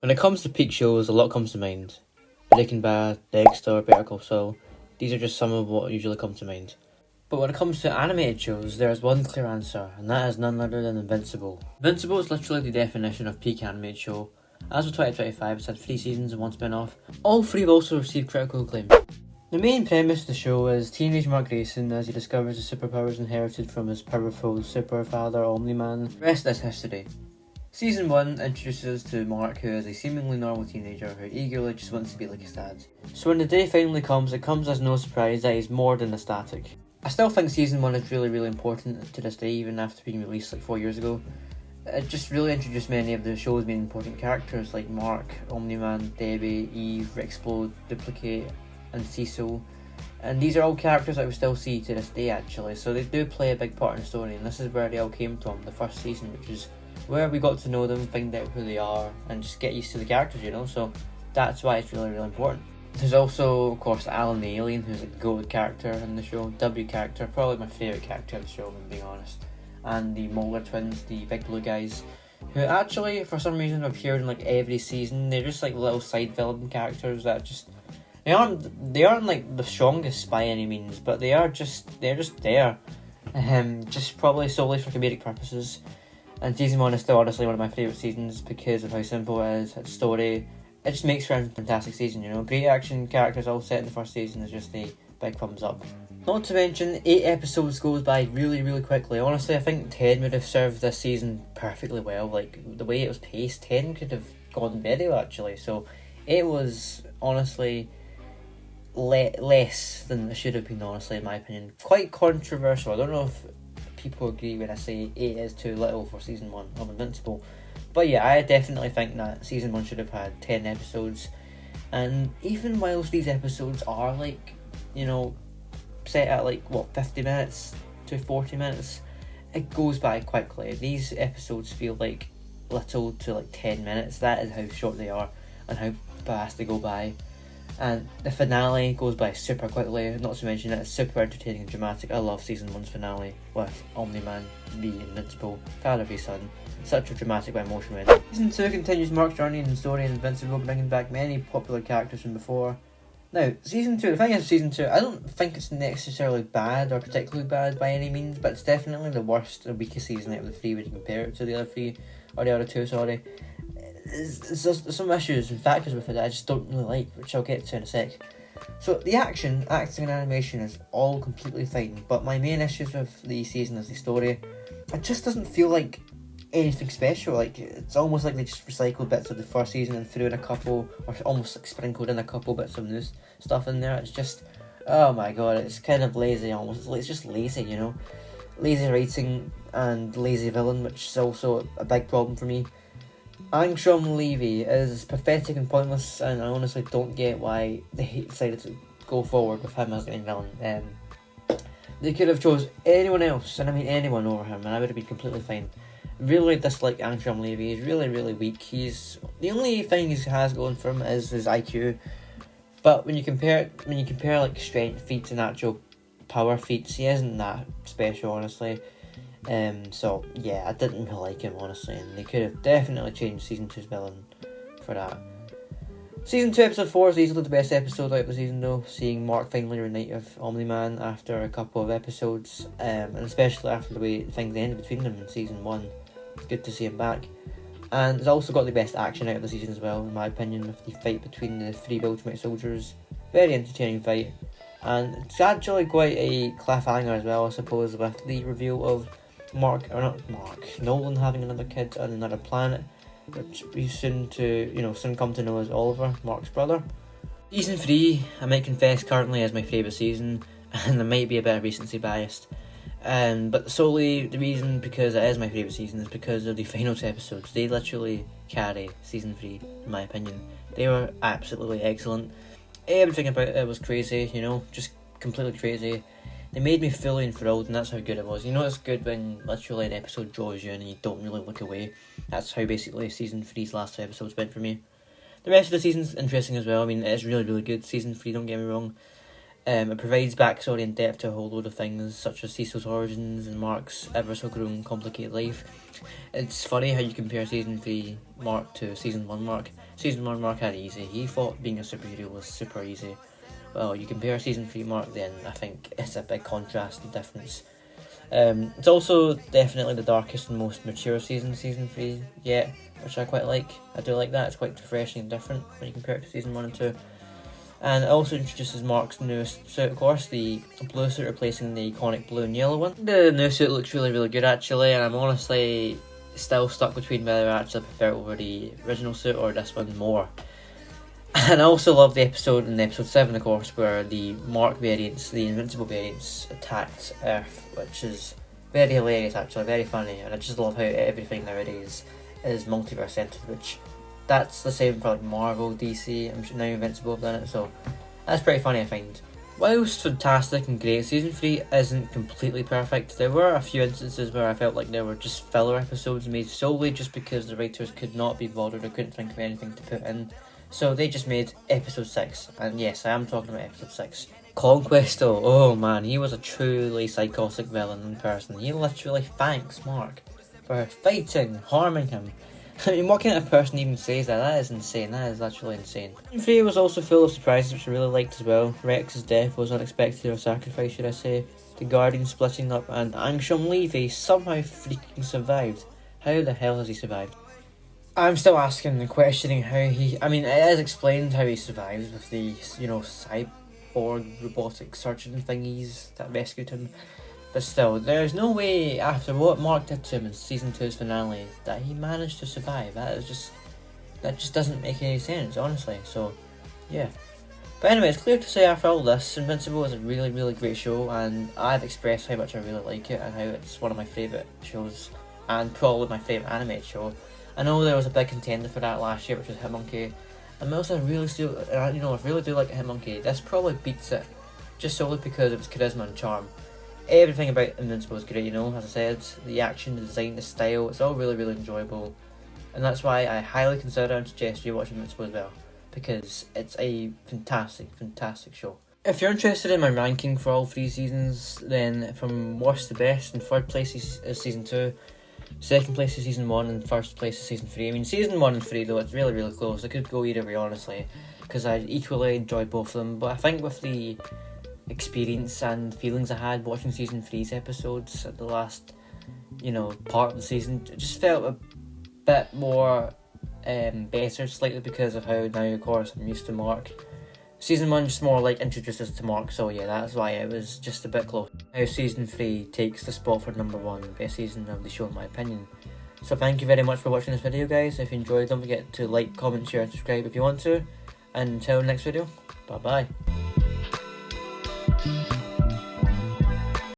When it comes to peak shows, a lot comes to mind. Breaking Bad, Dexter, Better Call Saul. These are just some of what usually come to mind. But when it comes to animated shows, there is one clear answer, and that is none other than Invincible. Invincible is literally the definition of peak animated show. As of 2025, it's had 3 seasons and 1 spin-off. All 3 have also received critical acclaim. The main premise of the show is teenage Mark Grayson, as he discovers the superpowers inherited from his powerful super father Omni-Man. The rest is history. Season 1 introduces us to Mark, who is a seemingly normal teenager who eagerly just wants to be like his dad. So when the day finally comes, it comes as no surprise that he's more than ecstatic. I still think Season 1 is really important to this day, even after being released like 4 years ago. It just really introduced many of the show's main important characters like Mark, Omni-Man, Debbie, Eve, Explode, Duplicate and Cecil. And these are all characters that we still see to this day actually, so they do play a big part in the story, and this is where they all came from, the first season, which is where we got to know them, find out who they are, and just get used to the characters, you know, so that's why it's really important. There's also, of course, Alan the Alien, who's a goated character in the show, W character, probably my favourite character of the show, if I'm being honest. And the Molar twins, the big blue guys, who actually, for some reason, appeared in like every season. They're just like little side villain characters that just... They aren't like the strongest by any means, but they're just there. Just probably solely for comedic purposes. And season 1 is still honestly one of my favourite seasons because of how simple it is, its story. It just makes for a fantastic season, you know. Great action, characters all set in the first season is just a big thumbs up. Not to mention, 8 episodes goes by really quickly. Honestly, I think 10 would have served this season perfectly well. Like, the way it was paced, 10 could have gone very well actually. So, it was honestly less than it should have been, honestly, in my opinion. Quite controversial. I don't know if people agree when I say 8 is too little for season 1 of Invincible, but yeah, I definitely think that season 1 should have had 10 episodes. And even whilst these episodes are like, you know, set at like 50 minutes to 40 minutes, it goes by quickly. These episodes feel like little to like 10 minutes. That is how short they are and how fast they go by. And the finale goes by super quickly, not to mention it's super entertaining and dramatic. I love season 1's finale with Omni-Man, the Invincible, father of his son. Such a dramatic by emotion way. Season 2 continues Mark's journey in the story in Invincible, bringing back many popular characters from before. Now, season 2, the thing is season 2, I don't think it's necessarily bad or particularly bad by any means, but it's definitely the worst or weakest season out of the 3 when you compare it to the other 3, or the other 2, sorry. There's some issues and factors with it that I just don't really like, which I'll get to in a sec. So the action, acting and animation is all completely fine, but my main issues with the season is the story. It just doesn't feel like anything special. Like, it's almost like they just recycled bits of the first season and threw in a couple, or almost like sprinkled in a couple bits of new stuff in there. It's just, oh my god, it's kind of lazy almost. It's just lazy, you know. Lazy writing and lazy villain, which is also a big problem for me. Angstrom Levy is pathetic and pointless, and I honestly don't get why they decided to go forward with him as the main villain. They could have chose anyone else, and I mean anyone over him, and I would have been completely fine. Really dislike Angstrom Levy. He's really weak. The only thing he has going for him is his IQ, but when you compare like strength feats and actual power feats, he isn't that special, honestly. So yeah, I didn't really like him, honestly, and they could have definitely changed season 2's villain for that. Season 2 episode 4 is easily the best episode out of the season though, seeing Mark finally reunite with Omni-Man after a couple of episodes, and especially after the way things ended between them in season 1. It's good to see him back. And it's also got the best action out of the season as well, in my opinion, with the fight between the 3 Ultimate Soldiers. Very entertaining fight, and it's actually quite a cliffhanger as well, I suppose, with the reveal of Nolan having another kid on another planet, which we soon come to know as Oliver, Mark's brother. Season 3, I might confess, currently is my favourite season, and I might be a bit of recency biased. But solely the reason because it is my favourite season is because of the final 2 episodes. They literally carry season 3, in my opinion. They were absolutely excellent. Everything about it was crazy, you know, just completely crazy. They made me fully enthralled, and that's how good it was. You know, it's good when literally an episode draws you in and you don't really look away. That's how basically season 3's last 2 episodes went for me. The rest of the season's interesting as well. I mean, it is really good, season 3, don't get me wrong. It provides backstory and depth to a whole load of things, such as Cecil's origins and Mark's ever so grown complicated life. It's funny how you compare Season 3 Mark to Season 1 Mark. Season 1 Mark had it easy. He thought being a superhero was super easy. Well, you compare Season 3 Mark, then I think it's a big contrast and difference. It's also definitely the darkest and most mature season 3 yet, which I quite like. I do like that. It's quite refreshing and different when you compare it to Season 1 and 2. And it also introduces Mark's newest suit, of course, the blue suit replacing the iconic blue and yellow one. The new suit looks really, really good actually, and I'm honestly still stuck between whether I actually prefer it over the original suit or this one more. And I also love the episode in episode 7, of course, where the Mark variants, the Invincible variants, attacked Earth, which is very hilarious actually, very funny, and I just love how everything nowadays is multiverse centered, which that's the same for like Marvel, DC, I'm sure now Invincible have done it, so that's pretty funny I find. Whilst fantastic and great, Season 3 isn't completely perfect. There were a few instances where I felt like there were just filler episodes made solely just because the writers could not be bothered or couldn't think of anything to put in. So they just made episode 6, and yes, I am talking about episode 6. Conquest though, oh man, he was a truly psychotic villain in person. He literally thanks Mark for fighting, harming him. I mean, what kind of person even says that? That is insane, that is literally insane. Season 3 was also full of surprises which I really liked as well. Rex's death was unexpected, or sacrifice should I say. The Guardians splitting up, and Angshom Levy somehow freaking survived. How the hell has he survived? I'm still asking and questioning how he... I mean, it is explained how he survived with the, cyborg robotic surgeon thingies that rescued him. But still, there's no way after what Mark did to him in Season 2's finale that he managed to survive. That just doesn't make any sense, honestly. So, yeah. But anyway, it's clear to say after all this, Invincible is a really, really great show, and I've expressed how much I really like it and how it's one of my favourite shows, and probably my favourite animated show. I know there was a big contender for that last year, which was Hitmonkey, and also I really do like Hitmonkey. This probably beats it, just solely because of its charisma and charm. Everything about Invincible is great, as I said, the action, the design, the style, it's all really, really enjoyable. And that's why I highly consider and suggest you watch Invincible as well, because it's a fantastic, fantastic show. If you're interested in my ranking for all 3 seasons, then from worst to best, in 3rd place is Season 2, 2nd place is Season 1, and 1st place is Season 3. I mean, Season 1 and 3 though, it's really, really close. I could go either way, honestly, because I equally enjoyed both of them, but I think with the experience and feelings I had watching Season 3's episodes at the last, part of the season, it just felt a bit more better, slightly because of how now, of course, I'm used to Mark. Season 1 just more like introduces to Mark, so yeah, that's why it was just a bit close. Now Season 3 takes the spot for number 1, best season of the show in my opinion. So thank you very much for watching this video, guys. If you enjoyed, don't forget to like, comment, share and subscribe if you want to. And until next video, bye bye.